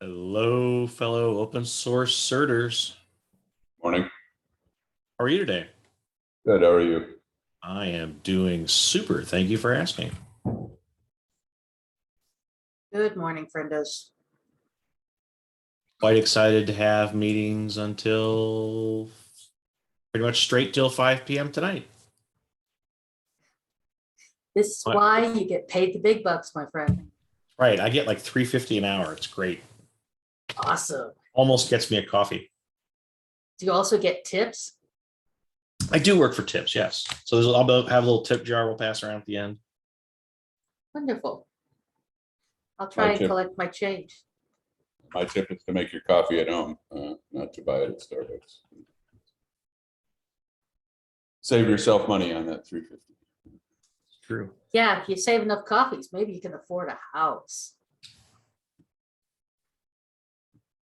Hello, fellow open source certers. Morning. How are you today? Good. How are you? I am doing super. Thank you for asking. Good morning, friendos. Quite excited to have meetings until pretty much straight till 5 p.m. tonight. This is What? why you get paid the big bucks, my friend. Right. I get like $3.50 an hour. It's great. Awesome. Almost gets me a coffee. Do you also get tips? I do work for tips, yes. So I'll have a little tip jar we'll pass around at the end. Wonderful. I'll try and collect my change. My tip is to make your coffee at home, not to buy it at Starbucks. Save yourself money on that $3.50. True. Yeah, if you save enough coffees, maybe you can afford a house.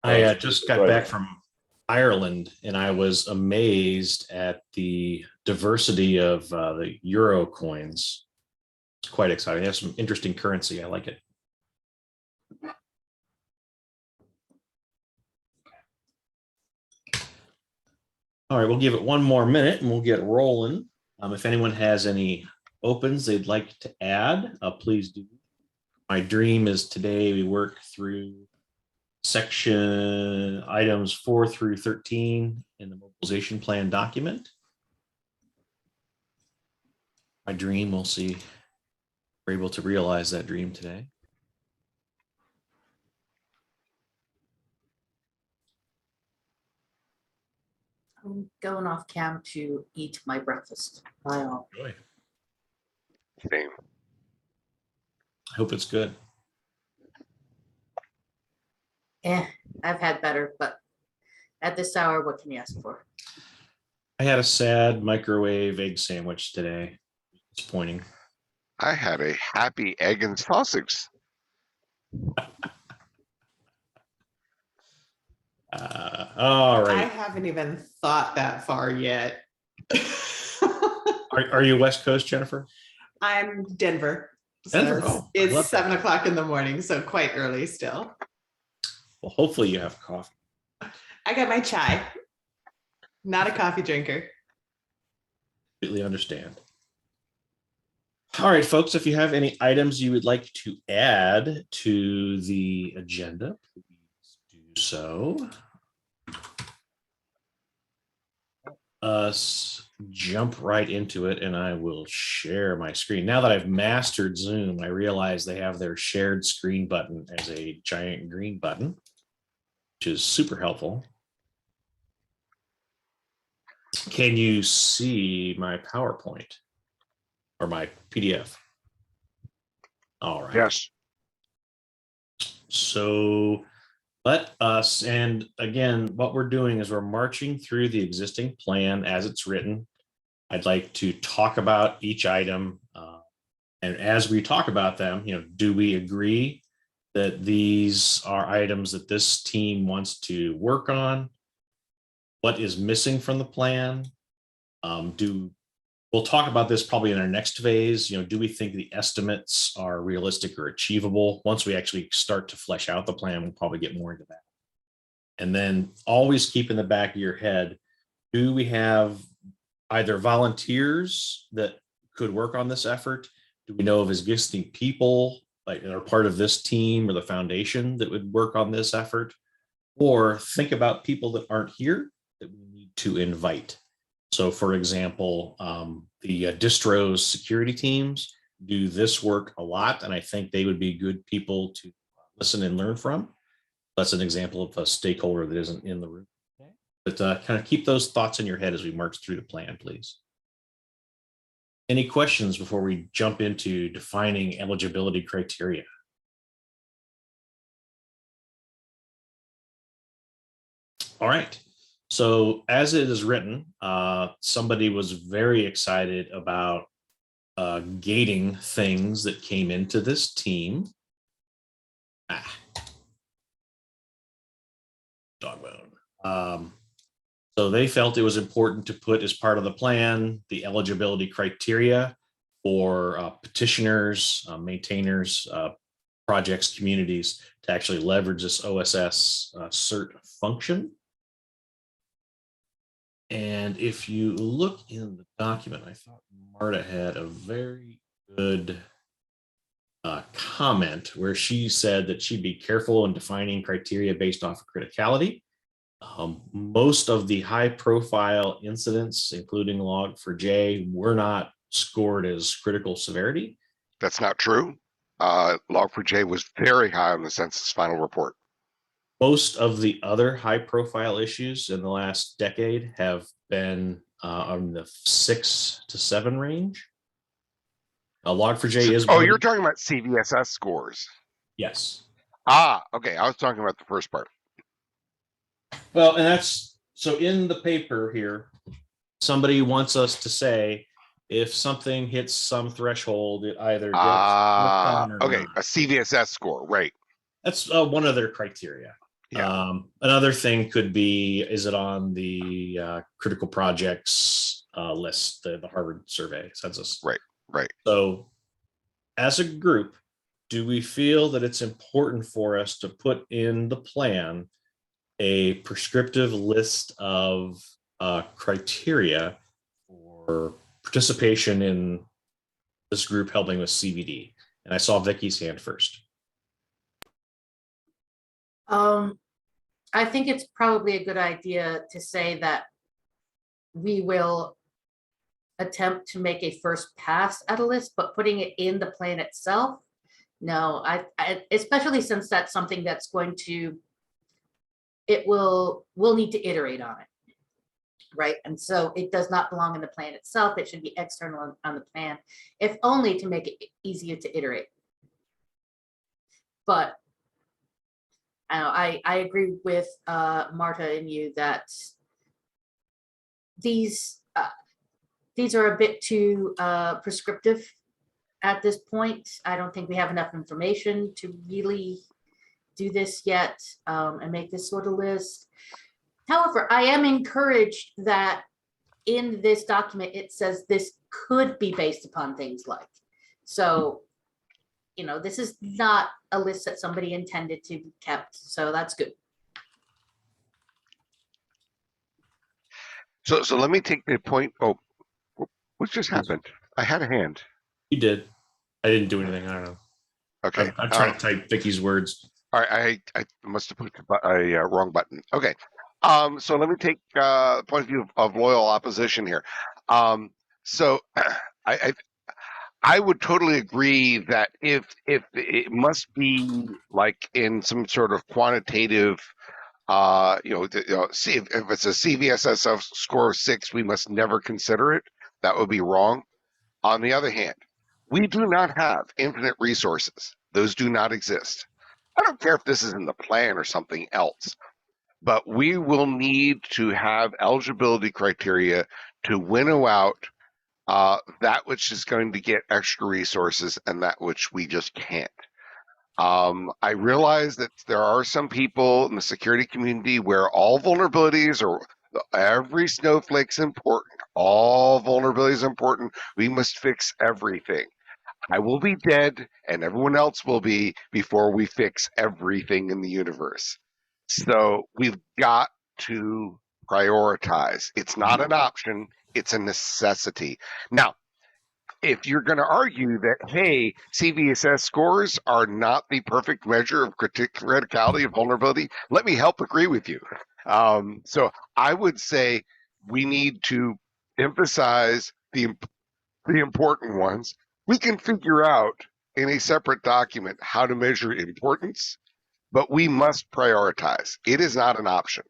I just got back from Ireland, and I was amazed at the diversity of the euro coins. It's quite exciting. They have some interesting currency. I like it. All right, we'll give it one more minute and we'll get rolling. If anyone has any opens they'd like to add, please do. My dream is today we work through section items 4 through 13 in the mobilization plan document. My dream, we'll see if we're able to realize that dream today. I'm going off cam to eat my breakfast. Bye all. Really? Same. I hope it's good. I've had better, but at this hour, what can you ask for? I had a sad microwave egg sandwich today. Disappointing. I had a happy egg and sausage. All I right. haven't even thought that far yet. Are you West Coast, Jennifer? I'm Denver. So Denver. it's Love that. 7 o'clock in the morning, so quite early still. Well, hopefully you have coffee. I got my chai. Not a coffee drinker. Completely understand. All right, folks, if you have any items you would like to add to the agenda, please do so. Us jump right into it, and I will share my screen. Now that I've mastered Zoom, I realize they have their shared screen button as a giant green button, which is super helpful. Can you see my PowerPoint or my PDF? All right. Yes. So let us, and again, what we're doing is we're marching through the existing plan as it's written. I'd like to talk about each item. And as we talk about them, do we agree that these are items that this team wants to work on? What is missing from the plan? We'll talk about this probably in our next phase. Do we think the estimates are realistic or achievable? Once we actually start to flesh out the plan, we'll probably get more into that. And then always keep in the back of your head, do we have either volunteers that could work on this effort? Do we know of existing people like that are part of this team or the foundation that would work on this effort? Or think about people that aren't here that we need to invite. So for example, the distros security teams do this work a lot, and I think they would be good people to listen and learn from. That's an example of a stakeholder that isn't in the room. But kind of keep those thoughts in your head as we march through the plan, please. Any questions before we jump into defining eligibility criteria? All right. So as it is written, somebody was very excited about gating things that came into this team. Dog bone. So they felt it was important to put as part of the plan the eligibility criteria for petitioners, maintainers, projects, communities to actually leverage this OSS SIRT function. And if you look in the document, I thought Marta had a very good comment where she said that she'd be careful in defining criteria based off of criticality. Most of the high profile incidents, including Log4j, were not scored as critical severity. That's not true. Log4j was very high on the census final report. Most of the other high profile issues in the last decade have been on the 6 to 7 range. Log4j is. Oh, you're talking about CVSS scores. Yes. Okay. I was talking about the first part. Well, and that's so in the paper here, somebody wants us to say if something hits some threshold, it either gets worked on or Okay. not. A CVSS score, right? That's one of their criteria. Yeah. Another thing could be, is it on the critical projects list, the Harvard survey census? Right. So as a group, do we feel that it's important for us to put in the plan a prescriptive list of criteria for participation in this group helping with CVD? And I saw Vicky's hand first. I think it's probably a good idea to say that we will attempt to make a first pass at a list, but putting it in the plan itself, no, I especially since that's something that's going to, we'll need to iterate on it, right? And so it does not belong in the plan itself. It should be external on the plan, if only to make it easier to iterate. But I agree with Marta and you that these are a bit too prescriptive at this point. I don't think we have enough information to really do this yet and make this sort of list. However, I am encouraged that in this document, it says this could be based upon things like. So, you know, this is not a list that somebody intended to be kept. So that's good. So let me take the point. Oh, what just happened? I had a hand. You did. I didn't do anything. I don't know. Okay. I'm trying to type Vicky's words. All right. I must have put a wrong button. Okay. So let me take point of view of loyal opposition here. So I would totally agree that if it must be like in some sort of quantitative, see if it's a CVSS score of 6, we must never consider it. That would be wrong. On the other hand, we do not have infinite resources. Those do not exist. I don't care if this is in the plan or something else, but we will need to have eligibility criteria to winnow out that which is going to get extra resources and that which we just can't. I realize that there are some people in the security community where all vulnerabilities or every snowflake's important. All vulnerabilities are important. We must fix everything. I will be dead and everyone else will be before we fix everything in the universe. So we've got to prioritize. It's not an option, it's a necessity. Now, if you're going to argue that, hey, CVSS scores are not the perfect measure of criticality of vulnerability, let me help agree with you. So I would say we need to emphasize the important ones. We can figure out in a separate document how to measure importance, but we must prioritize. It is not an option.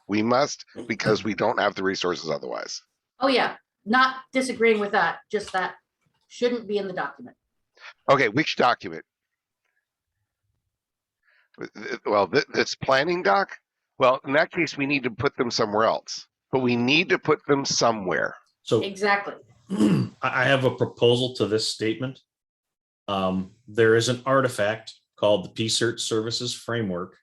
We must, because we don't have the resources otherwise. Oh yeah, not disagreeing with that, just that shouldn't be in the document. Okay, which document? Well, this planning doc? Well, in that case, we need to put them somewhere else, but we need to put them somewhere. So Exactly. I have a proposal to this statement. There is an artifact called the PSIRT Services Framework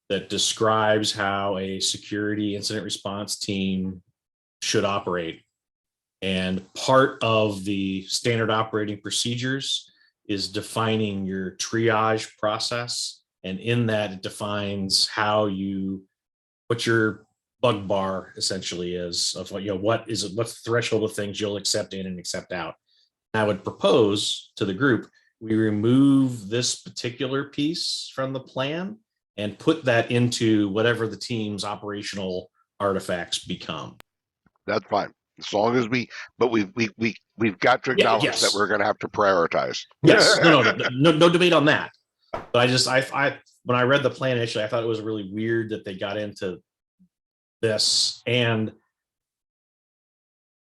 that describes how a security incident response team should operate. And part of the standard operating procedures is defining your triage process. And in that, it defines how what your bug bar essentially is of what's the threshold of things you'll accept in and accept out. I would propose to the group, we remove this particular piece from the plan and put that into whatever the team's operational artifacts become. That's fine. As long as we've got to acknowledge that we're going to have to prioritize. Yes, no debate on that. But I when I read the plan initially, I thought it was really weird that they got into this. And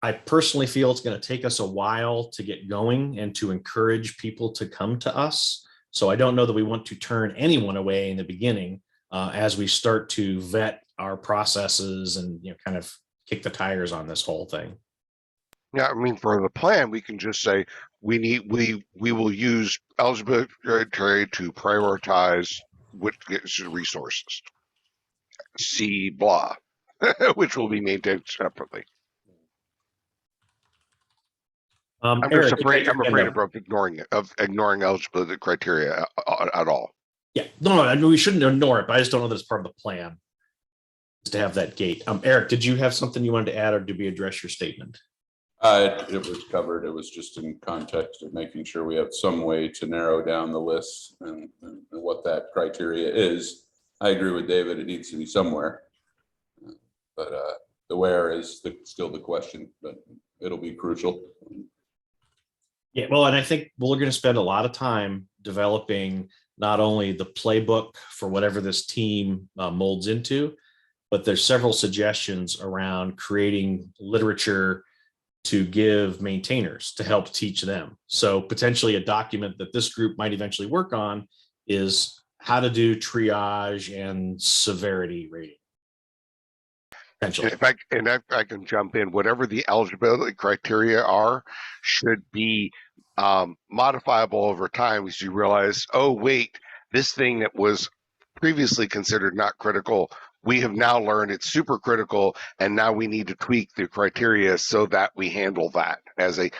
I personally feel it's going to take us a while to get going and to encourage people to come to us. So I don't know that we want to turn anyone away in the beginning as we start to vet our processes and kind of kick the tires on this whole thing. Yeah, I mean, for the plan, we can just say we will use eligibility criteria to prioritize which gets resources. See blah, which will be maintained separately. I'm afraid of ignoring eligibility criteria at all. Yeah, no, I mean, we shouldn't ignore it, but I just don't know that it's part of the plan to have that gate. Eric, did you have something you wanted to add, or did we address your statement? It was covered. It was just in context of making sure we have some way to narrow down the list and what that criteria is. I agree with David. It needs to be somewhere, but the where is still the question, but it'll be crucial. Yeah, well, and I think we're going to spend a lot of time developing not only the playbook for whatever this team molds into, but there's several suggestions around creating literature to give maintainers to help teach them. So potentially a document that this group might eventually work on is how to do triage and severity rating. Potentially. If I can jump in, whatever the eligibility criteria are should be modifiable over time as you realize, oh, wait, this thing that was previously considered not critical, we have now learned it's super critical, and now we need to tweak the criteria so that we handle that as a,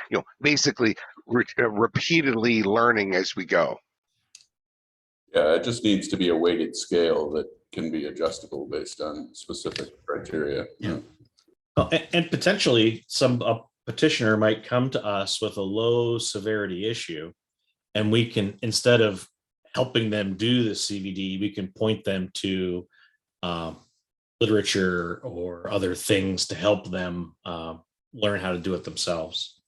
basically repeatedly learning as we go. Yeah, it just needs to be a weighted scale that can be adjustable based on specific criteria. Yeah. Well, and potentially a petitioner might come to us with a low severity issue, and we can, instead of helping them do the CVD, we can point them to literature or other things to help them learn how to do it themselves.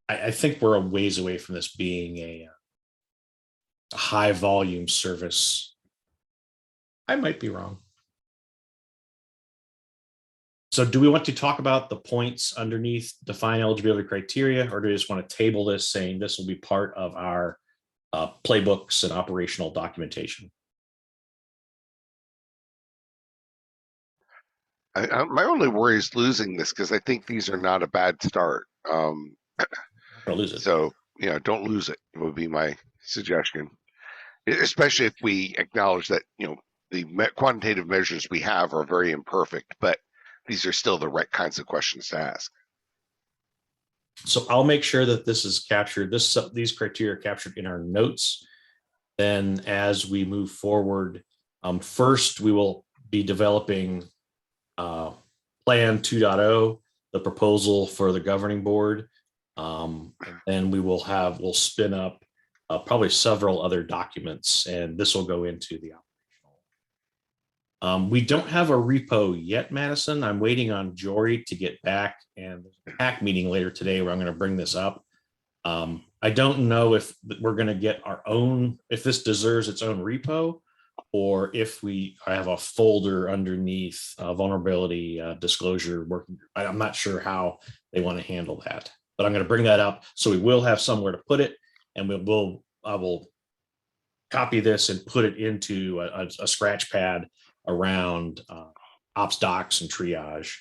I think we're a ways away from this being a high volume service. I might be wrong. So do we want to talk about the points underneath define eligibility criteria, or do we just want to table this saying this will be part of our playbooks and operational documentation? My only worry is losing this, because I think these are not a bad start. Don't lose it. So, don't lose it would be my suggestion, especially if we acknowledge that, the quantitative measures we have are very imperfect, but these are still the right kinds of questions to ask. So I'll make sure that this is captured, these criteria are captured in our notes. Then as we move forward, first we will be developing Plan 2.0, the proposal for the governing board. And then we'll spin up probably several other documents, and this will go into the operational. We don't have a repo yet, Madison. I'm waiting on Jory to get back, and there's a PAC meeting later today where I'm going to bring this up. I don't know if we're going to get our own, if this deserves its own repo, or if I have a folder underneath vulnerability disclosure working group. I'm not sure how they want to handle that, but I'm going to bring that up. So we will have somewhere to put it, and I will copy this and put it into a scratch pad around ops docs and triage.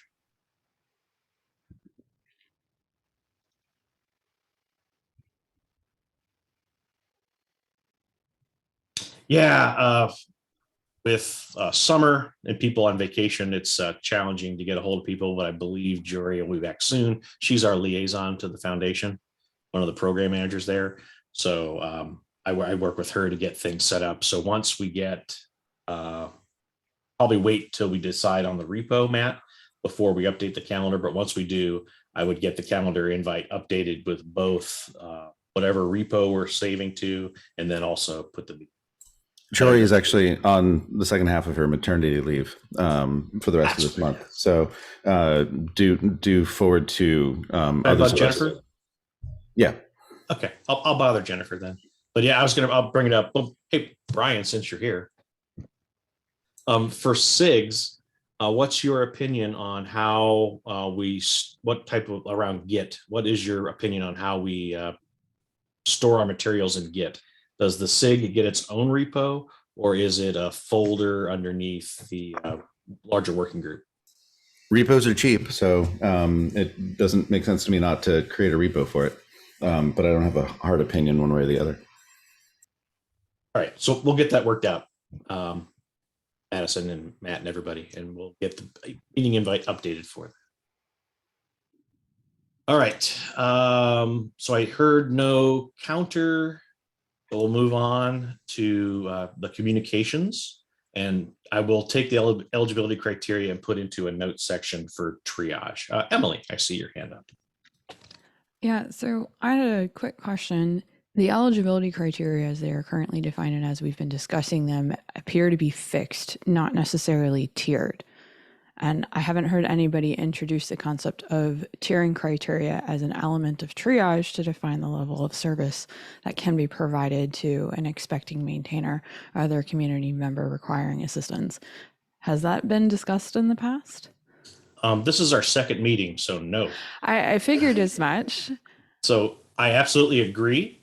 Yeah, with summer and people on vacation, it's challenging to get a hold of people, but I believe Jory will be back soon. She's our liaison to the foundation. one of the program managers there. So I work with her to get things set up. So once we get, probably wait till we decide on the repo, Matt, before we update the calendar. But once we do, I would get the calendar invite updated with both whatever repo we're saving to, and then also put the. Jory is actually on the second half of her maternity leave for the rest of this month. So do forward to About Jennifer? Yeah. Okay, I'll bother Jennifer then. But yeah, I'll bring it up. Well, hey, Brian, since you're here. For SIGs, what's your opinion on how what type of around Git? What is your opinion on how we store our materials in Git? Does the SIG get its own repo, or is it a folder underneath the larger working group? Repos are cheap, so it doesn't make sense to me not to create a repo for it. But I don't have a hard opinion one way or the other. All right, so we'll get that worked out. Madison and Matt and everybody, and we'll get the meeting invite updated for them. All right, so I heard no counter. We'll move on to the communications, and I will take the eligibility criteria and put into a note section for triage. Emily, I see your hand up. Yeah, so I had a quick question. The eligibility criteria as they are currently defined and as we've been discussing them appear to be fixed, not necessarily tiered. And I haven't heard anybody introduce the concept of tiering criteria as an element of triage to define the level of service that can be provided to an expecting maintainer or other community member requiring assistance. Has that been discussed in the past? This is our second meeting, so no. I figured as much. So I absolutely agree.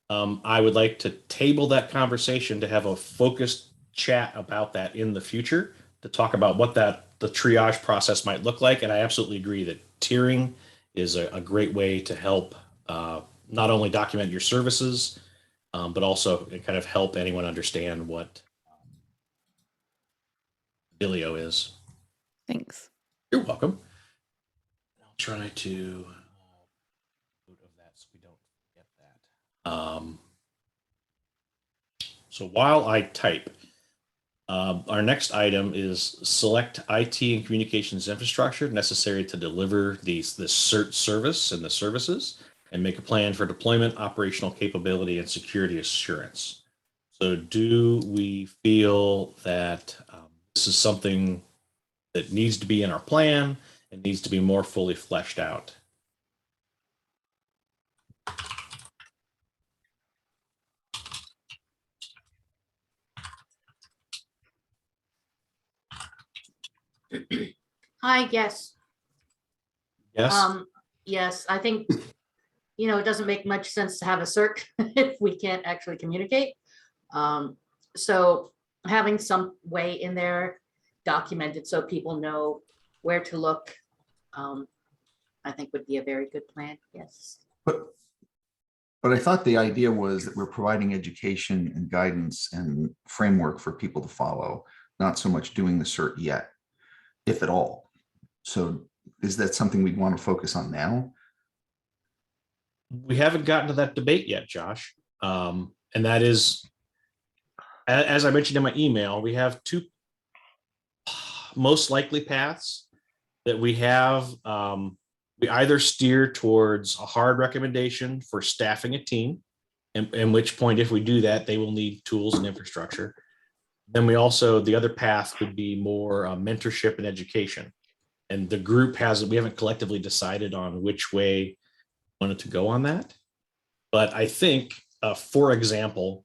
I would like to table that conversation to have a focused chat about that in the future, to talk about what the triage process might look like. And I absolutely agree that tiering is a great way to help not only document your services, but also kind of help anyone understand what Bilio is. Thanks. You're welcome. I'll try to of that so we don't forget that. So while I type, our next item is select IT and communications infrastructure necessary to deliver this SIRT service and the services, and make a plan for deployment, operational capability, and security assurance. So do we feel that this is something that needs to be in our plan and needs to be more fully fleshed out? Hi, yes. Yes. Yes, I think, it doesn't make much sense to have a CERT if we can't actually communicate. So having some way in there documented so people know where to look, I think would be a very good plan. Yes. But I thought the idea was that we're providing education and guidance and framework for people to follow, not so much doing the CERT yet, if at all. So is that something we'd want to focus on now? We haven't gotten to that debate yet, Josh. And that is, as I mentioned in my email, we have two most likely paths that we have. We either steer towards a hard recommendation for staffing a team, in which point, if we do that, they will need tools and infrastructure. Then the other path could be more mentorship and education. And the group we haven't collectively decided on which way we wanted to go on that. But I think, for example,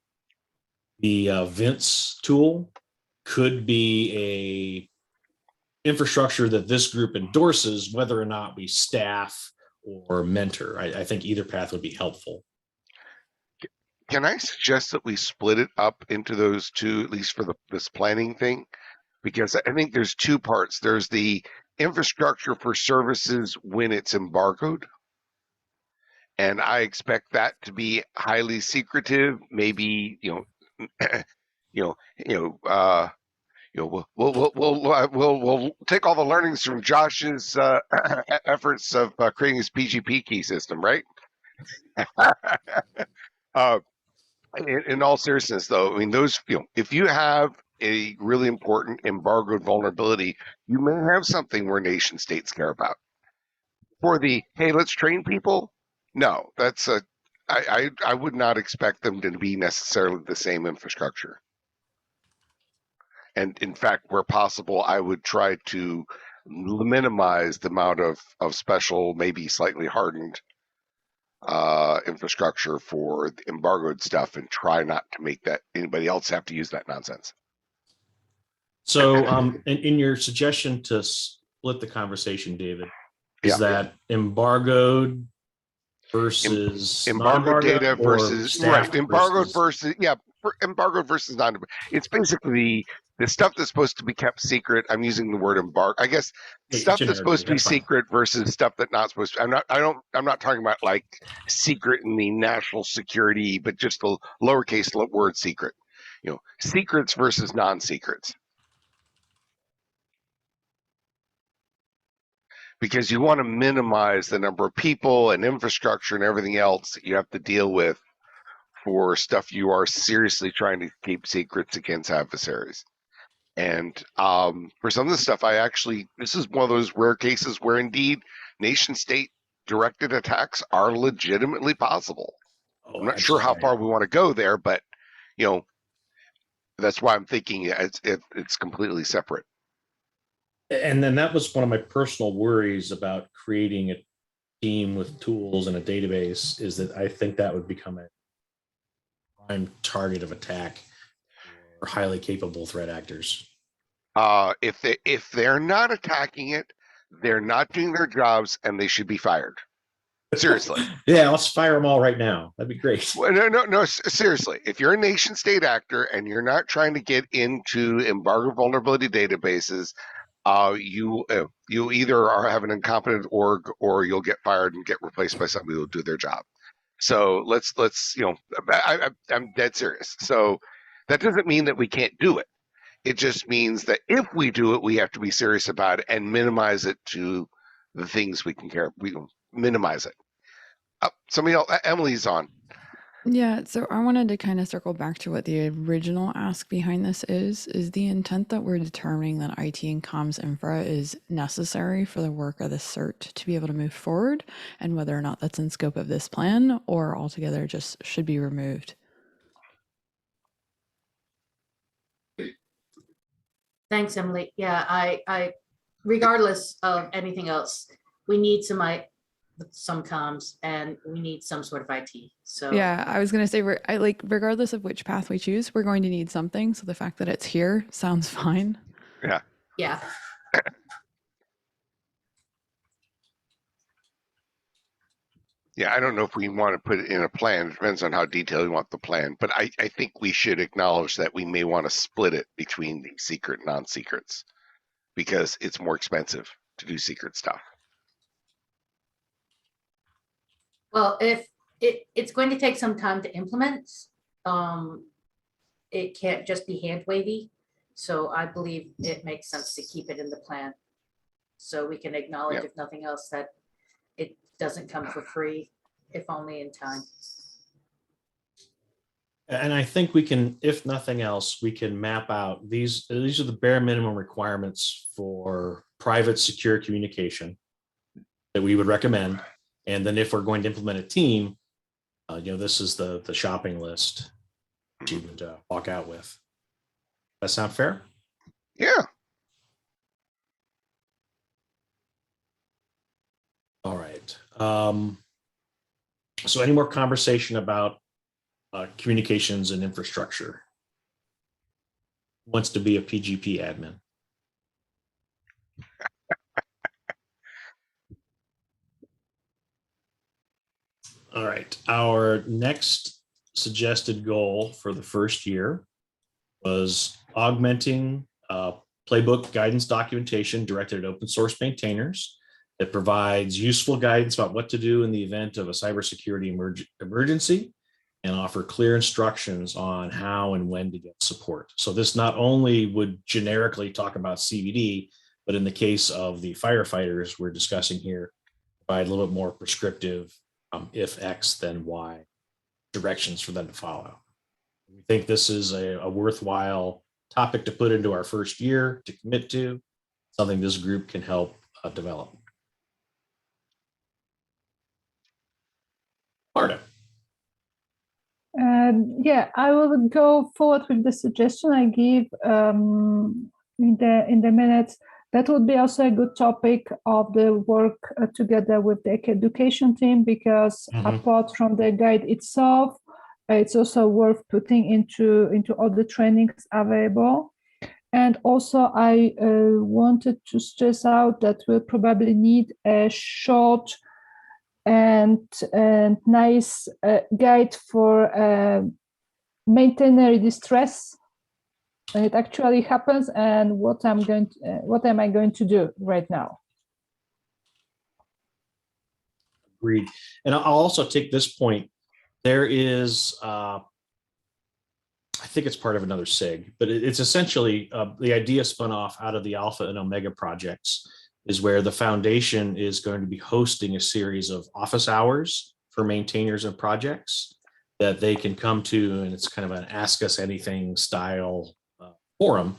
the Vince tool could be a infrastructure that this group endorses, whether or not we staff or mentor. I think either path would be helpful. Can I suggest that we split it up into those two, at least for this planning thing? Because I think there's two parts. There's the infrastructure for services when it's embargoed. And I expect that to be highly secretive, maybe, we'll take all the learnings from Josh's efforts of creating his PGP key system, right? uh, in all seriousness, though, I mean, those, if you have a really important embargoed vulnerability, you may have something where nation states care about. For the, hey, let's train people, no, I would not expect them to be necessarily the same infrastructure. And in fact, where possible, I would try to minimize the amount of special, maybe slightly hardened infrastructure for the embargoed stuff, and try not to make that anybody else have to use that nonsense. So in your suggestion to split the conversation, David, is that embargoed versus embargoed data versus right, embargoed versus embargoed versus non. It's basically the stuff that's supposed to be kept secret. I'm using the word embargo. I guess stuff that's supposed to be secret versus stuff that's not supposed to. I'm not talking about like secret in the national security, but just the lowercase word secret. Secrets versus non-secrets. Because you want to minimize the number of people and infrastructure and everything else that you have to deal with for stuff you are seriously trying to keep secrets against adversaries. And for some of the stuff, this is one of those rare cases where indeed nation state directed attacks are legitimately possible. I'm not sure how far we want to go there, but that's why I'm thinking it's completely separate. And then that was one of my personal worries about creating a team with tools and a database, is that I think that would become a prime target of attack for highly capable threat actors. If they're not attacking it, they're not doing their jobs, and they should be fired. Seriously. Yeah, let's fire them all right now. That'd be great. Well, no. Seriously, if you're a nation state actor and you're not trying to get into embargo vulnerability databases, you either have an incompetent org, or you'll get fired and get replaced by somebody who will do their job. So let's I'm dead serious. So that doesn't mean that we can't do it. It just means that if we do it, we have to be serious about it and minimize it to the things we can care. We minimize it. Somebody else, Emily's on. Yeah, so I wanted to kind of circle back to what the original ask behind this is the intent that we're determining that IT and comms infra is necessary for the work of the SIRT to be able to move forward, and whether or not that's in scope of this plan or altogether just should be removed. Thanks, Emily. Yeah, I regardless of anything else, we need some comms, and we need some sort of IT. So yeah, I was gonna say regardless of which path we choose, we're going to need something. So the fact that it's here sounds fine. Yeah. Yeah. Yeah, I don't know if we want to put it in a plan. It depends on how detailed we want the plan. But I think we should acknowledge that we may want to split it between the secret and non-secrets, because it's more expensive to do secret stuff. Well, if it's going to take some time to implement, it can't just be hand wavy. So I believe it makes sense to keep it in the plan, so we can acknowledge, if nothing else, that it doesn't come for free, if only in time. And I think we can, if nothing else, we can map out these are the bare minimum requirements for private secure communication that we would recommend. And then if we're going to implement a team, this is the shopping list that you would walk out with. That sound fair? Yeah. All right. So any more conversation about communications and infrastructure? Wants to be a PGP admin? All right. Our next suggested goal for the first year was augmenting playbook guidance documentation directed at open source maintainers that provides useful guidance about what to do in the event of a cybersecurity emergency, and offer clear instructions on how and when to get support. So this not only would generically talk about CVD, but in the case of the firefighters we're discussing here, provide a little bit more prescriptive if X, then Y directions for them to follow. We think this is a worthwhile topic to put into our first year to commit to, something this group can help develop. Marta. Yeah, I will go forward with the suggestion I give in the minutes. That would be also a good topic of the work together with the education team, because apart from the guide itself, it's also worth putting into all the trainings available. And also, I wanted to stress out that we'll probably need a short and nice guide for maintainer distress when it actually happens, and what am I going to do right now. Agreed. And I'll also take this point. There is, I think it's part of another SIG, but it's essentially the idea spun off out of the Alpha and Omega projects, is where the foundation is going to be hosting a series of office hours for maintainers and projects that they can come to, and it's kind of an ask us anything style forum.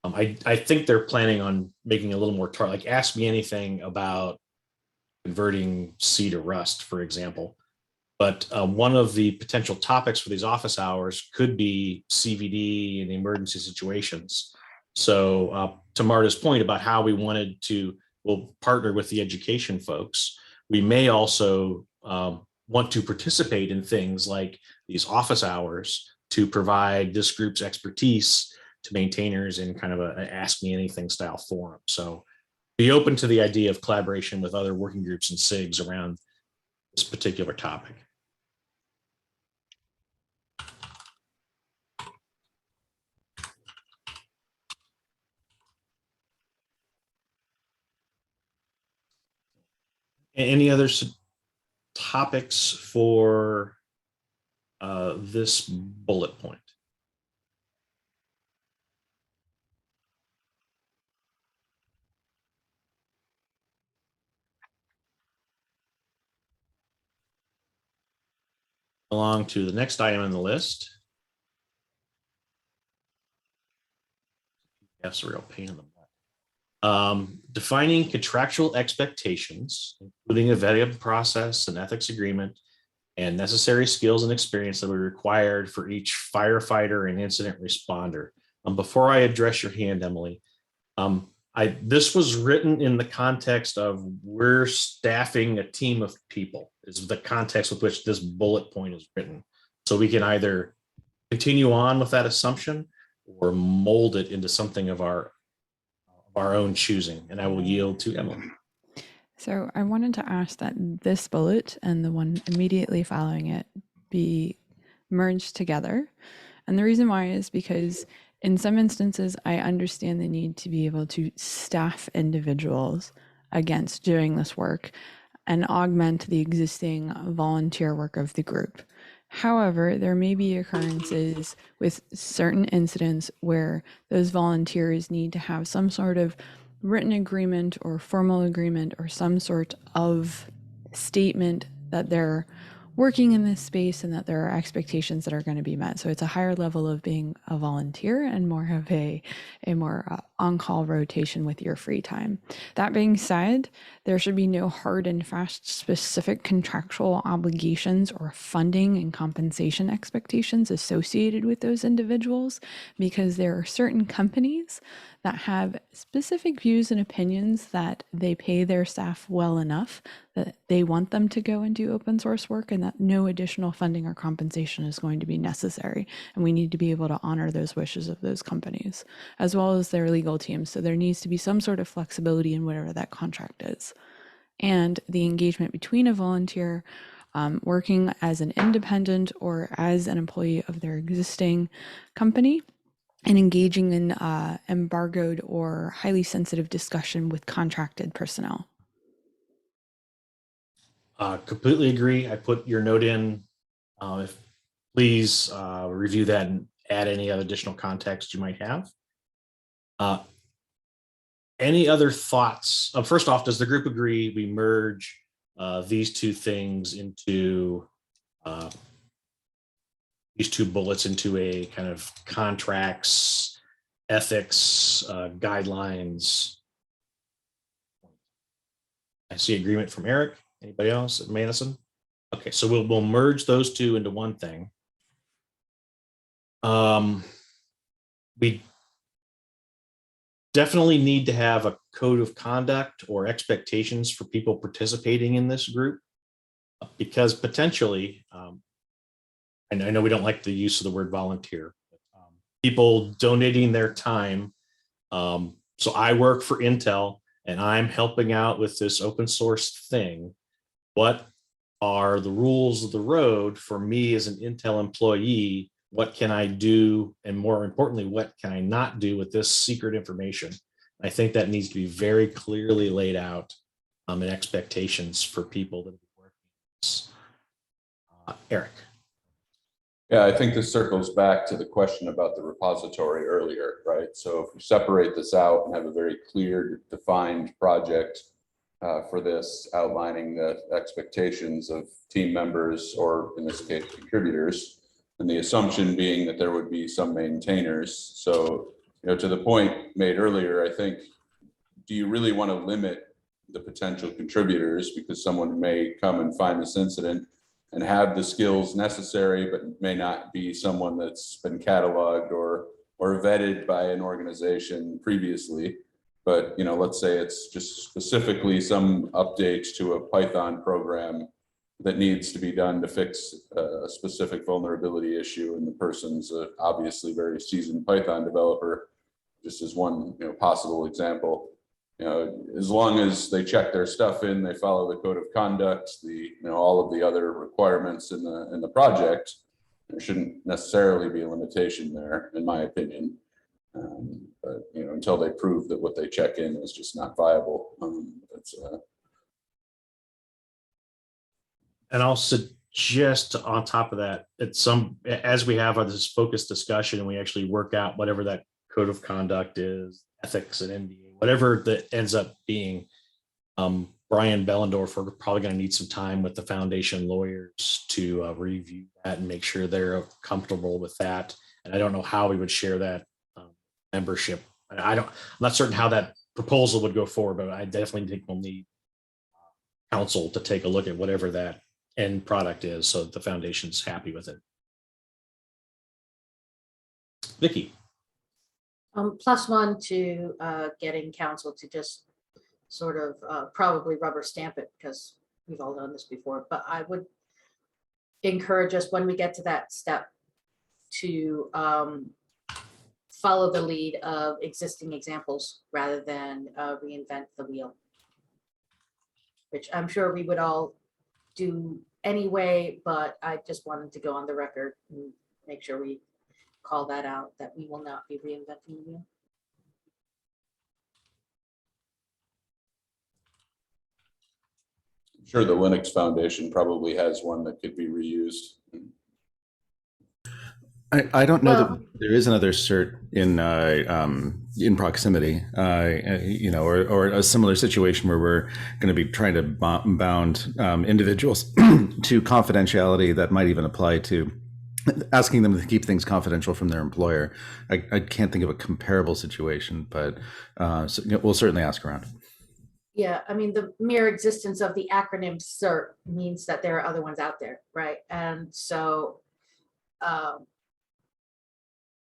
I think they're planning on making a little more like ask me anything about converting C to Rust, for example. But one of the potential topics for these office hours could be CVD and emergency situations. So to Marta's point about how we wanted to, we'll partner with the education folks. We may also want to participate in things like these office hours to provide this group's expertise to maintainers in kind of a ask me anything style forum. So be open to the idea of collaboration with other working groups and SIGs around this particular topic. Any other topics for this bullet point? Along to the next item on the list. That's a real pain in the butt. Defining contractual expectations, including a vetting process, an ethics agreement, and necessary skills and experience that were required for each firefighter and incident responder. Before I address your hand, Emily, this was written in the context of we're staffing a team of people, is the context with which this bullet point is written. So we can either continue on with that assumption or mold it into something of our own choosing. And I will yield to Emily. So I wanted to ask that this bullet and the one immediately following it be merged together. And the reason why is because in some instances, I understand the need to be able to staff individuals against doing this work and augment the existing volunteer work of the group. However, there may be occurrences with certain incidents where those volunteers need to have some sort of written agreement or formal agreement or some sort of statement that they're working in this space and that there are expectations that are going to be met. So it's a higher level of being a volunteer and more of a more on-call rotation with your free time. That being said, there should be no hard and fast specific contractual obligations or funding and compensation expectations associated with those individuals, because there are certain companies that have specific views and opinions that they pay their staff well enough that they want them to go and do open source work, and that no additional funding or compensation is going to be necessary. And we need to be able to honor those wishes of those companies, as well as their legal teams. So there needs to be some sort of flexibility in whatever that contract is. And the engagement between a volunteer working as an independent or as an employee of their existing company, and engaging in embargoed or highly sensitive discussion with contracted personnel. Completely agree. I put your note in. Please review that and add any other additional context you might have. Any other thoughts? First off, does the group agree we merge these two things into these two bullets into a kind of contracts, ethics, guidelines. I see agreement from Eric. Anybody else? Madison? Okay, so we'll merge those two into one thing. We definitely need to have a code of conduct or expectations for people participating in this group, because potentially, and I know we don't like the use of the word volunteer, but, people donating their time. So I work for Intel and I'm helping out with this open source thing. What are the rules of the road for me as an Intel employee? What can I do? And more importantly, what can I not do with this secret information? I think that needs to be very clearly laid out in expectations for people that are working this. Eric. Yeah, I think this circles back to the question about the repository earlier, right? So if we separate this out and have a very clear, defined project for this, outlining the expectations of team members, or in this case, contributors, and the assumption being that there would be some maintainers. So, to the point made earlier, I think, do you really want to limit the potential contributors because someone may come and find this incident and have the skills necessary, but may not be someone that's been cataloged or vetted by an organization previously. But let's say it's just specifically some update to a Python program that needs to be done to fix a specific vulnerability issue, and the person's obviously very seasoned Python developer, just as one possible example. As long as they check their stuff in, they follow the code of conduct, all of the other requirements in the project, there shouldn't necessarily be a limitation there, in my opinion. But until they prove that what they check in is just not viable, And I'll suggest on top of that, as we have this focused discussion and we actually work out whatever that code of conduct is, ethics and NDA, whatever that ends up being, Brian Bellendorf, we're probably going to need some time with the foundation lawyers to review that and make sure they're comfortable with that. And I don't know how we would share that membership. I'm not certain how that proposal would go forward, but I definitely think we'll need counsel to take a look at whatever that end product is, so that the foundation's happy with it. Vicki. +1 to getting counsel to just sort of probably rubber stamp it, because we've all done this before, but I would encourage us, when we get to that step, to follow the lead of existing examples rather than reinvent the wheel, which I'm sure we would all do anyway, but I just wanted to go on the record and make sure we call that out, that we will not be reinventing the wheel. I'm sure the Linux Foundation probably has one that could be reused. I don't know that there is another SIRT in proximity, or a similar situation where we're going to be trying to bound individuals to confidentiality that might even apply to asking them to keep things confidential from their employer. I can't think of a comparable situation, but so, we'll certainly ask around. Yeah, I mean, the mere existence of the acronym SIRT means that there are other ones out there, right? And so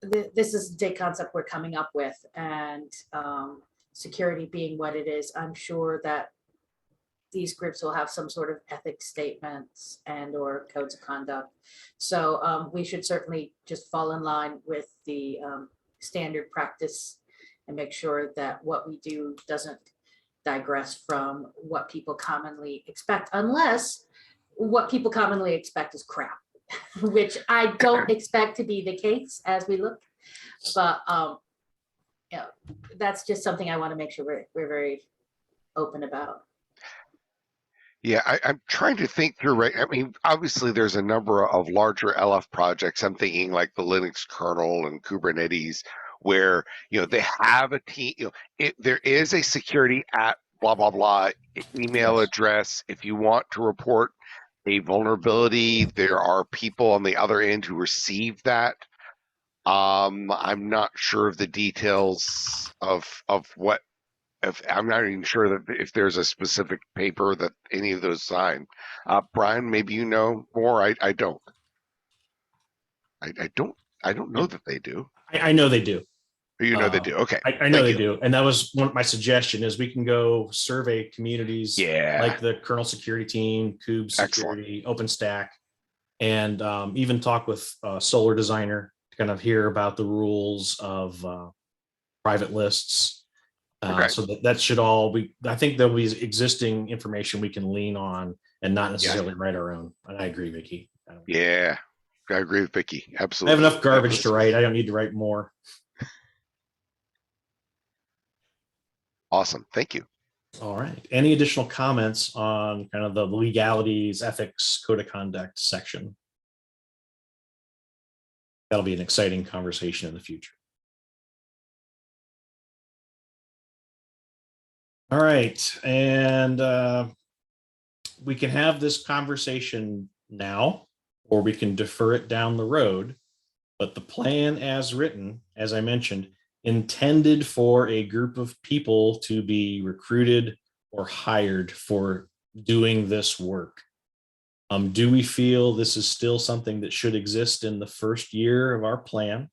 this is the concept we're coming up with, and security being what it is, I'm sure that these groups will have some sort of ethics statements and or codes of conduct. So we should certainly just fall in line with the standard practice and make sure that what we do doesn't digress from what people commonly expect, unless what people commonly expect is crap, which I don't expect to be the case as we look. But that's just something I want to make sure we're very open about. Yeah, I'm trying to think through, right? I mean, obviously there's a number of larger LF projects. I'm thinking like the Linux kernel and Kubernetes, where, they have a team, there is a security at blah, blah, blah, email Yes. address. If you want to report a vulnerability, there are people on the other end who receive that. I'm not sure of the details of what, if I'm not even sure that if there's a specific paper that any of those sign. Brian, maybe you know more. I don't. I don't know that they do. I know they do. You know they do. Okay. I know Thank they you. do. And that was one of my suggestion is we can go survey communities Yeah. like the kernel security team, Kube security, OpenStack, and even talk with a solar designer to kind of hear about the rules of private lists. Okay. So that should all be, I think there'll be existing information we can lean on and not necessarily write our own. And I agree, Vicky. Yeah. I agree with Vicky. I Absolutely. have enough garbage to write. I don't need to write more. Awesome. Thank you. All right. Any additional comments on kind of the legalities, ethics, code of conduct section? That'll be an exciting conversation in the future. All right. And we can have this conversation now, or we can defer it down the road. But the plan as written, as I mentioned, intended for a group of people to be recruited or hired for doing this work. Do we feel this is still something that should exist in the first year of our plan?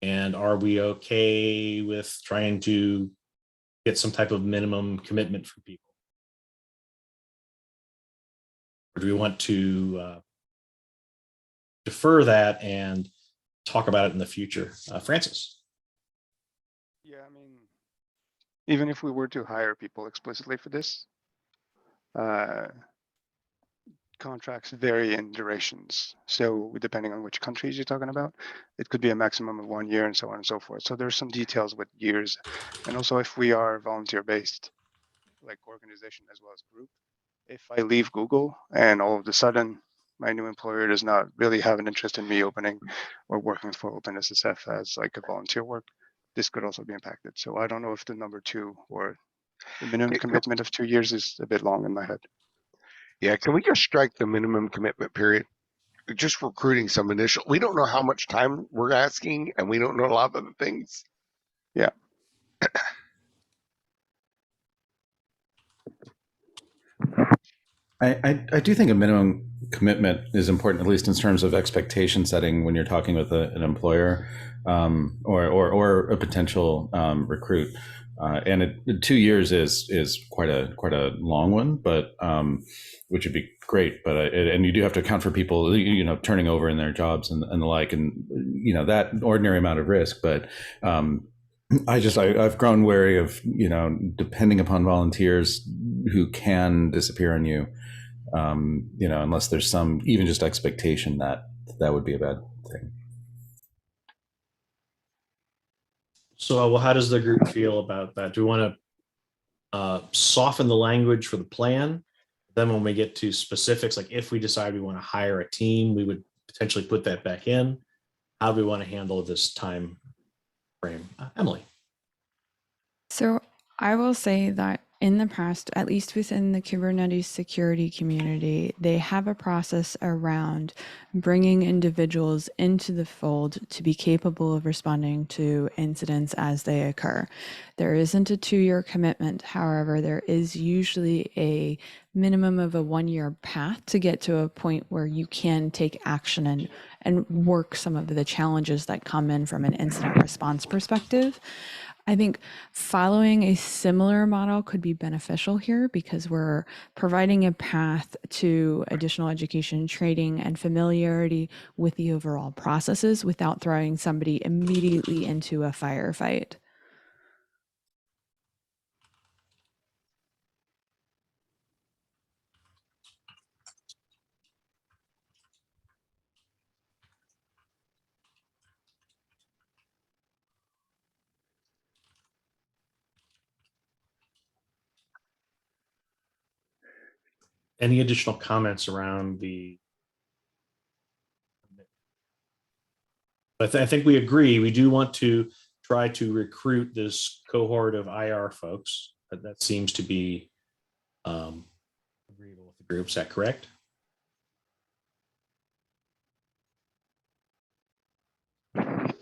And are we okay with trying to get some type of minimum commitment for people? Or do we want to defer that and talk about it in the future? Francis? Yeah, I mean, even if we were to hire people explicitly for this, contracts vary in durations. So depending on which countries you're talking about, it could be a maximum of 1 year and so on and so forth. So there's some details with years. And also if we are volunteer based, like organization as well as group, if I leave Google and all of a sudden my new employer does not really have an interest in me opening or working for OpenSSF as like a volunteer work, this could also be impacted. So I don't know if the number 2 or the minimum commitment of 2 years is a bit long in my head. Yeah. Can we just strike the minimum commitment period? Just recruiting some initial, we don't know how much time we're asking and we don't know a lot of the things. Yeah. I do think a minimum commitment is important, at least in terms of expectation setting when you're talking with an employer or a potential recruit. And 2 years is quite a long one, but which would be great. But and you do have to account for people, turning over in their jobs and the like, and that ordinary amount of risk. But I've grown wary of depending upon volunteers who can disappear on you. Unless there's some even just expectation that would be a bad thing. So, well, how does the group feel about that? Do we want to soften the language for the plan? Then when we get to specifics, like if we decide we want to hire a team, we would potentially put that back in. How do we want to handle this time frame? Emily? So I will say that in the past, at least within the Kubernetes security community, they have a process around bringing individuals into the fold to be capable of responding to incidents as they occur. There isn't a 2-year commitment. However, there is usually a minimum of a 1-year path to get to a point where you can take action and work some of the challenges that come in from an incident response perspective. I think following a similar model could be beneficial here because we're providing a path to additional education, training, and familiarity with the overall processes without throwing somebody immediately into a firefight. Any additional comments around the? I think we agree. We do want to try to recruit this cohort of IR folks. That seems to be agreeable with the group. Is that correct? I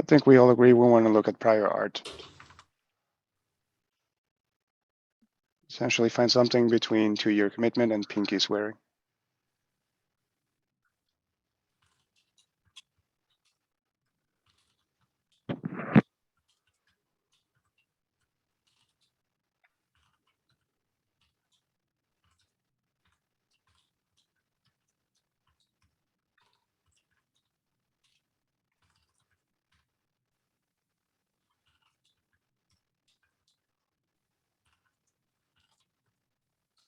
think we all agree we want to look at prior art. Essentially find something between 2-year commitment and pinky swearing.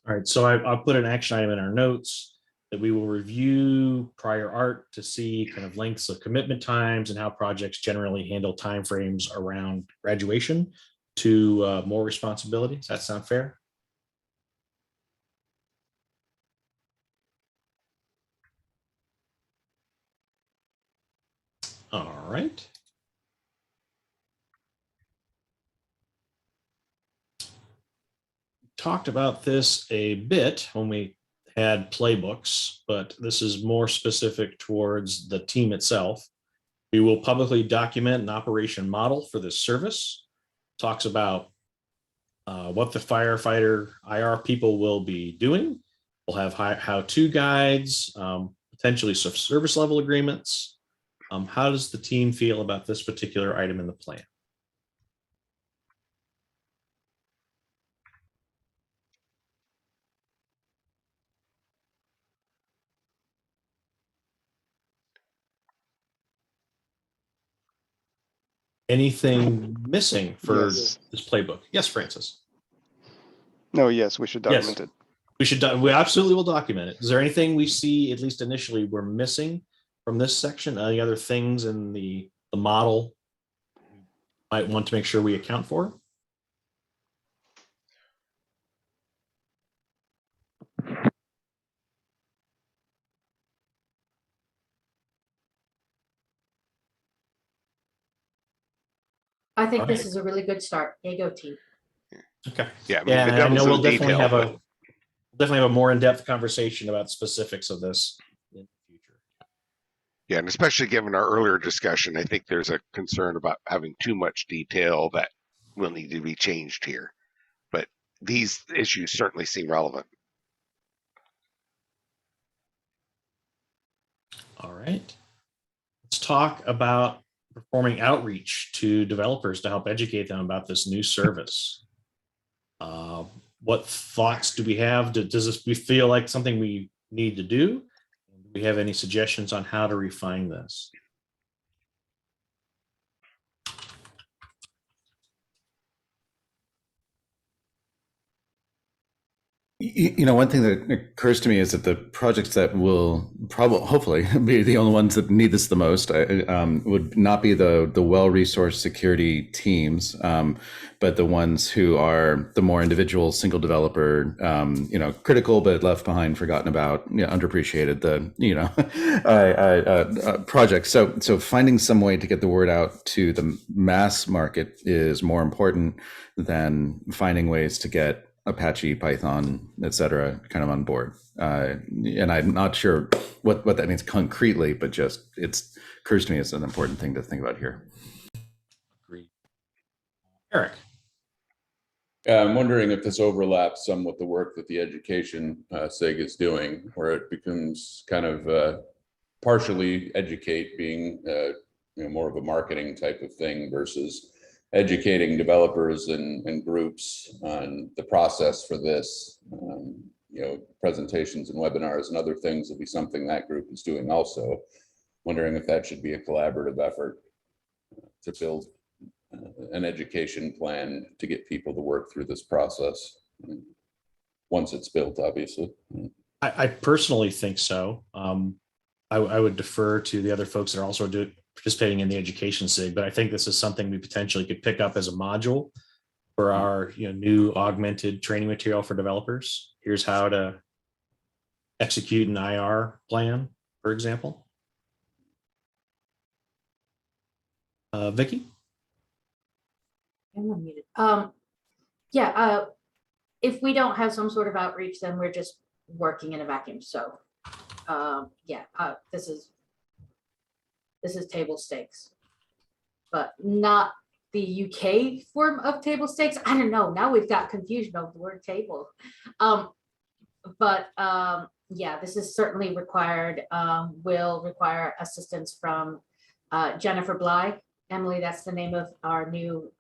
All right, so I'll put an action item in our notes that we will review prior art to see kind of lengths of commitment times and how projects generally handle timeframes around graduation to more responsibility. Does that sound fair? All right. Talked about this a bit when we had playbooks, but this is more specific towards the team itself. We will publicly document an operation model for this service. Talks about what the firefighter IR people will be doing. We'll have how-to guides, potentially some service level agreements. How does the team feel about this particular item in the plan? Anything missing for Yes. this playbook? Yes, Francis. No, yes, we should Yes. document it. We absolutely will document it. Is there anything we see, at least initially, we're missing from this section? Any other things in the model we might want to make sure we account for? I think this Alright. is a really good start. There you go, team. Okay. Yeah, Yeah, the and I know devil's we'll in definitely detail, have but- a more in-depth conversation about specifics of this in the future. Yeah, and especially given our earlier discussion, I think there's a concern about having too much detail that will need to be changed here. But these issues certainly seem relevant. All right. Let's talk about performing outreach to developers to help educate them about this new service. What thoughts do we have? Does this we feel like something we need to do? Do we have any suggestions on how to refine this? One thing that occurs to me is that the projects that will probably, hopefully, be the only ones that need this the most would not be the well-resourced security teams, but the ones who are the more individual single developer, critical but left behind, forgotten about, underappreciated, projects. So finding some way to get the word out to the mass market is more important than finding ways to get Apache, Python, et cetera, kind of on board. And I'm not sure what that means concretely, but just it's occurs to me as an important thing to think about here. Agreed. Eric. I'm wondering if this overlaps some with the work that the education SIG is doing, where it becomes kind of partially educate being more of a marketing type of thing versus educating developers and groups on the process for this. Presentations and webinars and other things will be something that group is doing also. Wondering if that should be a collaborative effort to build an education plan to get people to work through this process once it's built, obviously. I personally think so. I would defer to the other folks that are also participating in the education SIG, but I think this is something we potentially could pick up as a module for our new augmented training material for developers. Here's how to execute an IR plan, for example. Vicky? I'm unmuted. Yeah, if we don't have some sort of outreach, then we're just working in a vacuum. So, yeah, this is table stakes, but not the UK form of table stakes. I don't know. Now we've got confusion of the word table. Yeah, this is certainly required, will require assistance from Jennifer Bly. Emily, that's the name of our new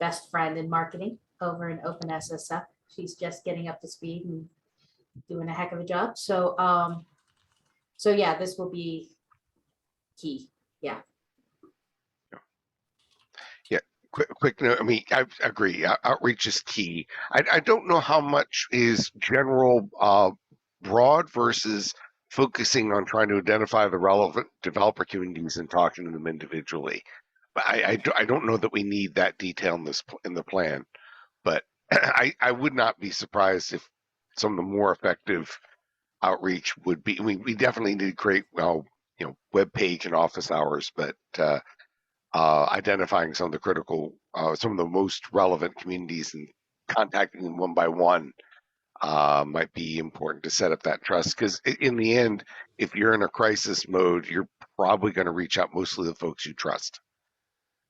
best friend in marketing over in OpenSSF. She's just getting up to speed and doing a heck of a job. So, so yeah, this will be key. Yeah. Quick note. I mean, I agree. Outreach is key. I don't know how much is general broad versus focusing on trying to identify the relevant developer communities and talking to them individually. But I don't know that we need that detail in the plan. But I would not be surprised if some of the more effective outreach would be. I mean, we definitely need to create web page and office hours, but identifying some of the critical, some of the most relevant communities and contacting them one by one might be important to set up that trust. Because in the end, if you're in a crisis mode, you're probably going to reach out mostly to the folks you trust.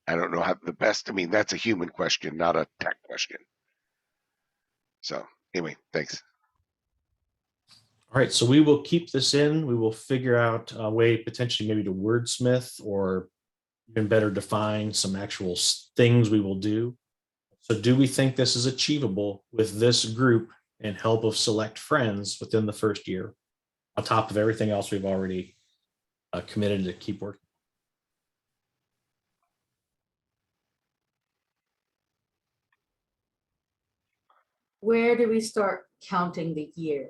I don't know how the best. I mean, that's a human question, not a tech question. So anyway, thanks. All right, so we will keep this in. We will figure out a way potentially maybe to wordsmith or even better define some actual things we will do. So do we think this is achievable with this group and help of select friends within the first year, on top of everything else we've already committed to keep working? Where do we start counting the year?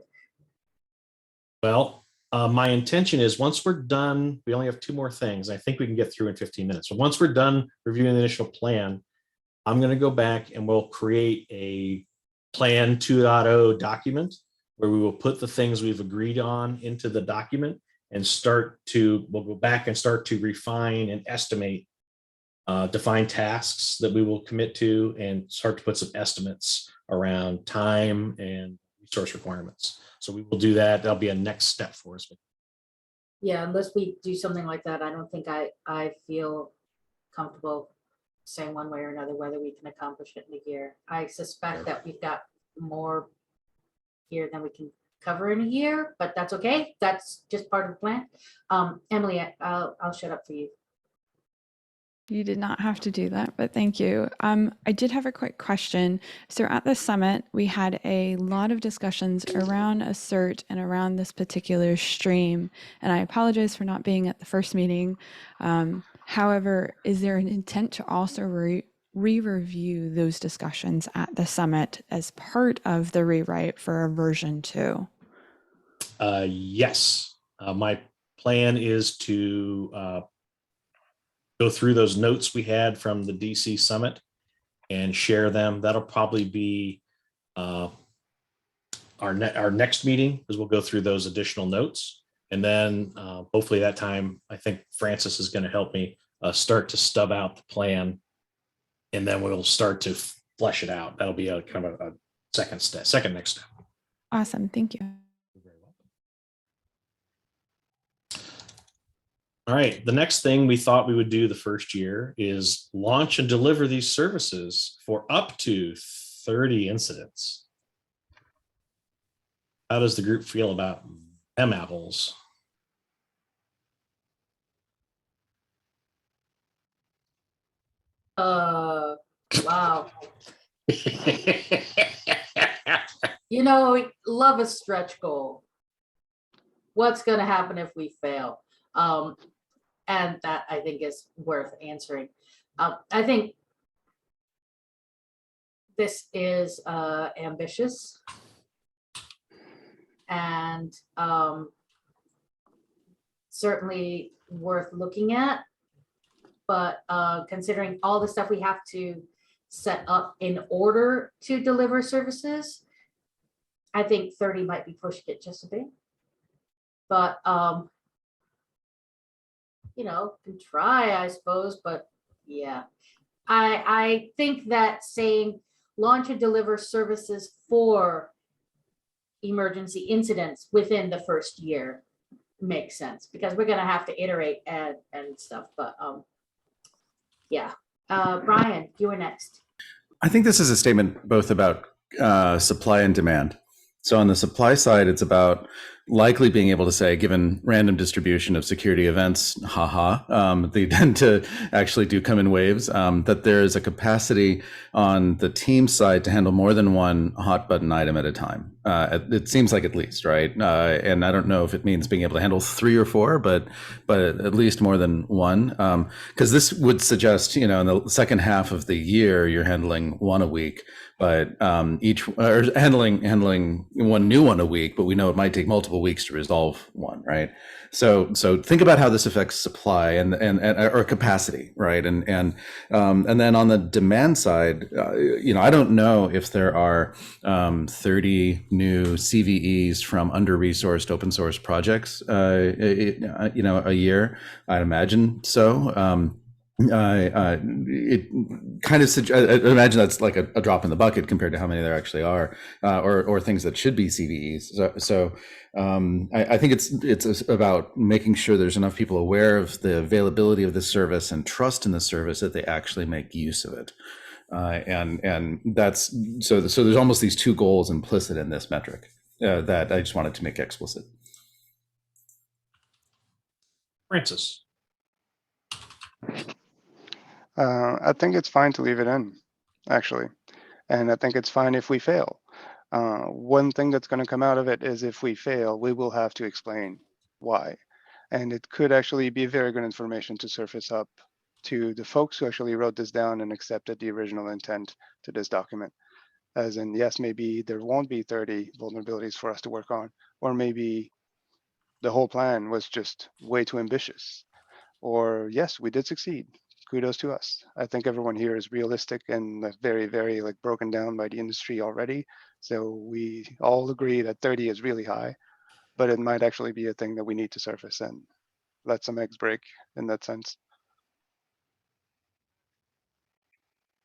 Well, my intention is once we're done, we only have 2 more things. I think we can get through in 15 minutes. So once we're done reviewing the initial plan, I'm going to go back and we'll create a plan 2.0 document where we will put the things we've agreed on into the document and we'll go back and start to refine and estimate, define tasks that we will commit to and start to put some estimates around time and resource requirements. So we will do that. That'll be a next step for us. Yeah, unless we do something like that, I don't think I feel comfortable saying one way or another whether we can accomplish it in a year. I suspect that we've got more here than we can cover in a year, but that's okay. That's just part of the plan. Emily, I'll shut up for you. You did not have to do that, but thank you. I did have a quick question. So at the summit, we had a lot of discussions around a SIRT and around this particular stream, and I apologize for not being at the first meeting. However, is there an intent to also re-review those discussions at the summit as part of the rewrite for version 2? Yes, my plan is to go through those notes we had from the DC summit and share them. That'll probably be our next meeting, because we'll go through those additional notes. And then hopefully that time, I think Francis is going to help me start to stub out the plan. And then we'll start to flesh it out. That'll be a kind of a second next step. Awesome. Thank you. All right, the next thing we thought we would do the first year is launch and deliver these services for up to 30 incidents. How does the group feel about them apples? Wow. Love a stretch goal. What's going to happen if we fail? And that I think is worth answering. I think this is ambitious and certainly worth looking at. But considering all the stuff we have to set up in order to deliver services, I think 30 might be pushing it just a bit. But can try, I suppose, but yeah, I think that saying launch and deliver services for emergency incidents within the first year makes sense, because we're gonna have to iterate and stuff, but yeah. Brian, you were next. I think this is a statement both about supply and demand. So on the supply side, it's about likely being able to say, given random distribution of security events, they tend to actually do come in waves, that there's a capacity on the team side to handle more than one hot button item at a time. It seems like, at least, right? And I don't know if it means being able to handle 3 or 4, but at least more than one. Because this would suggest, in the second half of the year, you're handling 1 a week, but handling one new one a week, but we know it might take multiple weeks to resolve one, right? So think about how this affects supply and or capacity, right? And then on the demand side, I don't know if there are 30 new CVEs from under-resourced open source projects, a year. I'd imagine so. It kind of I imagine that's like a drop in the bucket compared to how many there actually are, or things that should be CVEs. So I think it's about making sure there's enough people aware of the availability of the service and trust in the service that they actually make use of it. And that's so there's almost these 2 goals implicit in this metric that I just wanted to make explicit. Francis. I think it's fine to leave it in, actually. And I think it's fine if we fail. One thing that's going to come out of it is if we fail, we will have to explain why. And it could actually be very good information to surface up to the folks who actually wrote this down and accepted the original intent to this document. As in, yes, maybe there won't be 30 vulnerabilities for us to work on, or maybe the whole plan was just way too ambitious. Or yes, we did succeed. Kudos to us. I think everyone here is realistic and very, very broken down by the industry already. So we all agree that 30 is really high, but it might actually be a thing that we need to surface and let some eggs break in that sense.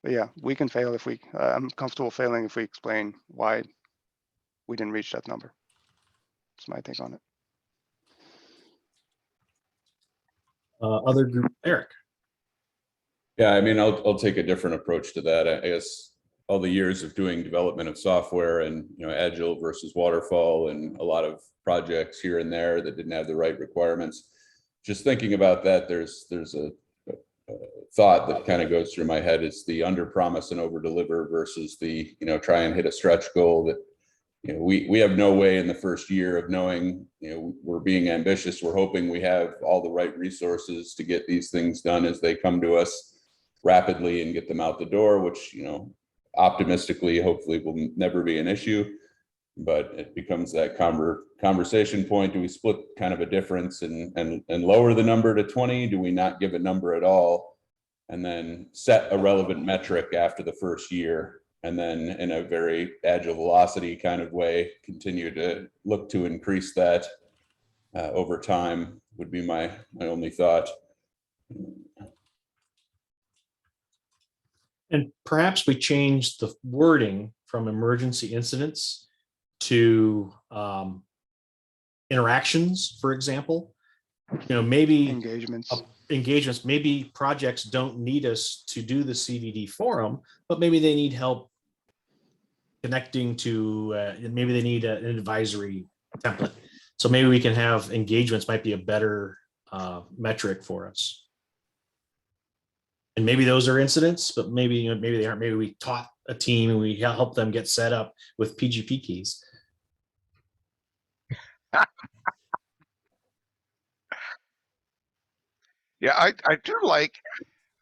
But yeah, we can fail if I'm comfortable failing if we explain why we didn't reach that number. That's my take on it. Other group, Eric. Yeah, I mean, I'll take a different approach to that. I guess all the years of doing development of software and agile versus waterfall and a lot of projects here and there that didn't have the right requirements. Just thinking about that, there's a thought that kind of goes through my head. It's the under promise and over deliver versus the try and hit a stretch goal that we have no way in the first year of knowing we're being ambitious. We're hoping we have all the right resources to get these things done as they come to us rapidly and get them out the door, which optimistically hopefully will never be an issue. But it becomes that conversation point. Do we split kind of a difference and lower the number to 20? Do we not give a number at all and then set a relevant metric after the first year, and then in a very agile velocity kind of way continue to look to increase that over time? Would be my only thought. And perhaps we change the wording from emergency incidents to interactions, for example. Maybe engagements, maybe projects don't need us to do the CVD forum, but maybe they need help connecting to, maybe they need an advisory template. So maybe we can have engagements might be a better metric for us. And maybe those are incidents, but maybe they aren't. Maybe we taught a team and we help them get set up with PGP keys. Yeah, I do like.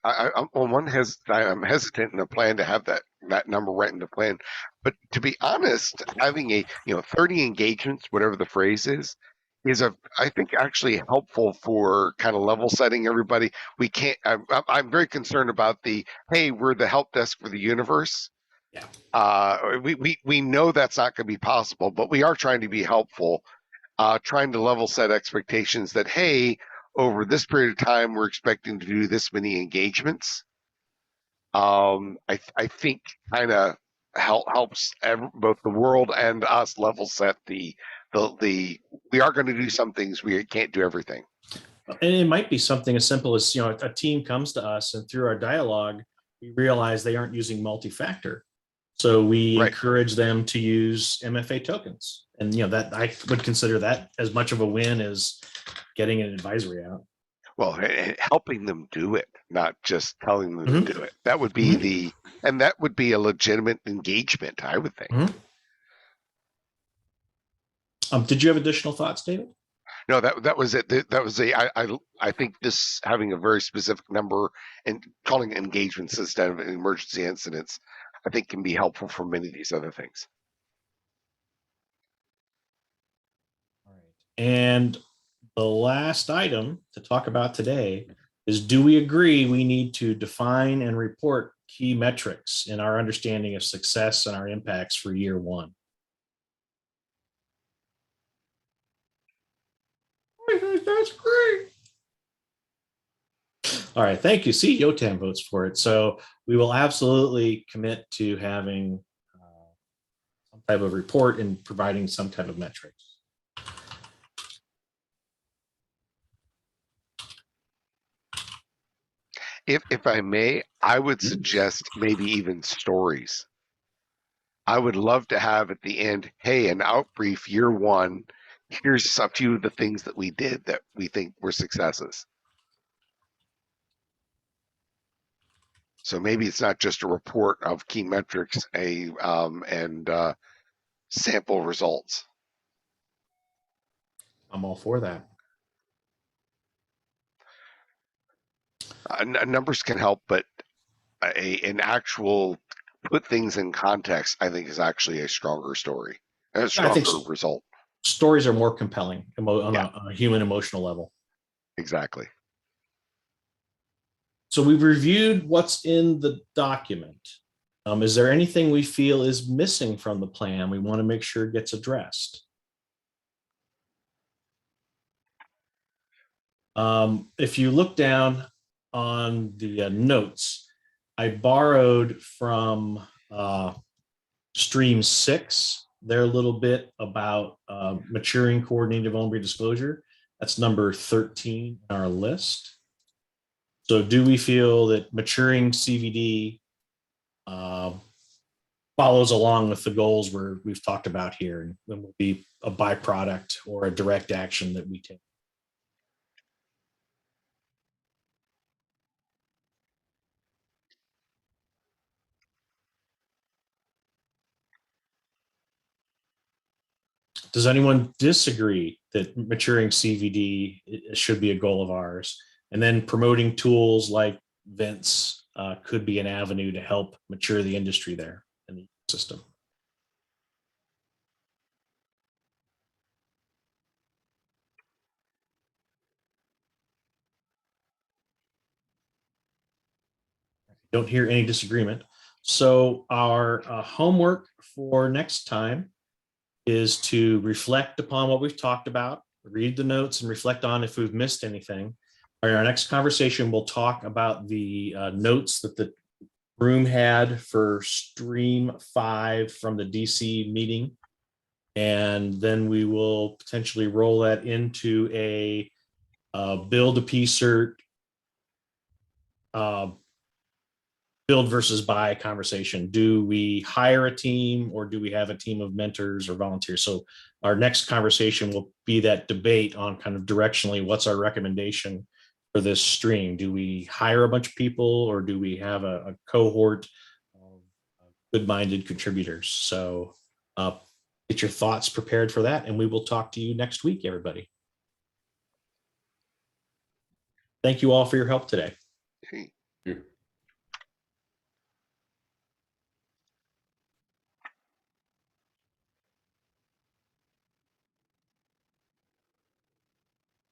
I'm I'm hesitant in the plan to have that number right in the plan, but to be honest, having a 30 engagements, whatever the phrase is I think actually helpful for kind of level setting everybody. We can't. I'm very concerned about hey, we're the help desk for the universe. Yeah. We know that's not going to be possible, but we are trying to be helpful, trying to level set expectations that hey, over this period of time, we're expecting to do this many engagements. I think kind of helps both the world and us level set the we are going to do some things, we can't do everything. And it might be something as simple as, a team comes to us and through our dialogue, we realize they aren't using multi-factor. So we Right. encourage them to use MFA tokens. And, that I would consider that as much of a win as getting an advisory out. Well, helping them do it, not just telling them Mhm. to do it. That would be that would be a legitimate engagement, I would think. Mhm. Did you have additional thoughts, David? No, that was it. That was I think this having a very specific number and calling it engagements instead of emergency incidents, I think can be helpful for many of these other things. All right. And the last item to talk about today is, do we agree we need to define and report key metrics in our understanding of success and our impacts for year one? I think that's great. All right, thank you. See, Yotam votes for it. So we will absolutely commit to having some type of report and providing some type of metrics. If I may, I would suggest maybe even stories. I would love to have at the end, hey, an outbrief year one. Here's a few of the things that we did that we think were successes. So maybe it's not just a report of key metrics, and sample results. I'm all for that. Numbers can help, but an actual put things in context, I think, is actually a stronger story, a stronger result. Stories are more compelling on a human emotional level. Exactly. So we've reviewed what's in the document. Is there anything we feel is missing from the plan we want to make sure gets addressed? If you look down on the notes, I borrowed from Stream 6, their little bit about maturing coordinated vulnerability disclosure. That's number 13 on our list. So do we feel that maturing CVD follows along with the goals we've talked about here, and will be a byproduct or a direct action that we take? Does anyone disagree that maturing CVD should be a goal of ours? And then promoting tools like Vince could be an avenue to help mature the industry there in the system. Don't hear any disagreement. So our homework for next time is to reflect upon what we've talked about, read the notes and reflect on if we've missed anything. In our next conversation, we'll talk about the notes that the room had for Stream 5 from the DC meeting. And then we will potentially roll that into a build a PSIRT build versus buy conversation. Do we hire a team, or do we have a team of mentors or volunteers? So our next conversation will be that debate on kind of directionally, what's our recommendation for this stream? Do we hire a bunch of people, or do we have a cohort of good-minded contributors? So get your thoughts prepared for that, and we will talk to you next week, everybody. Thank you all for your help today. Hey. Here.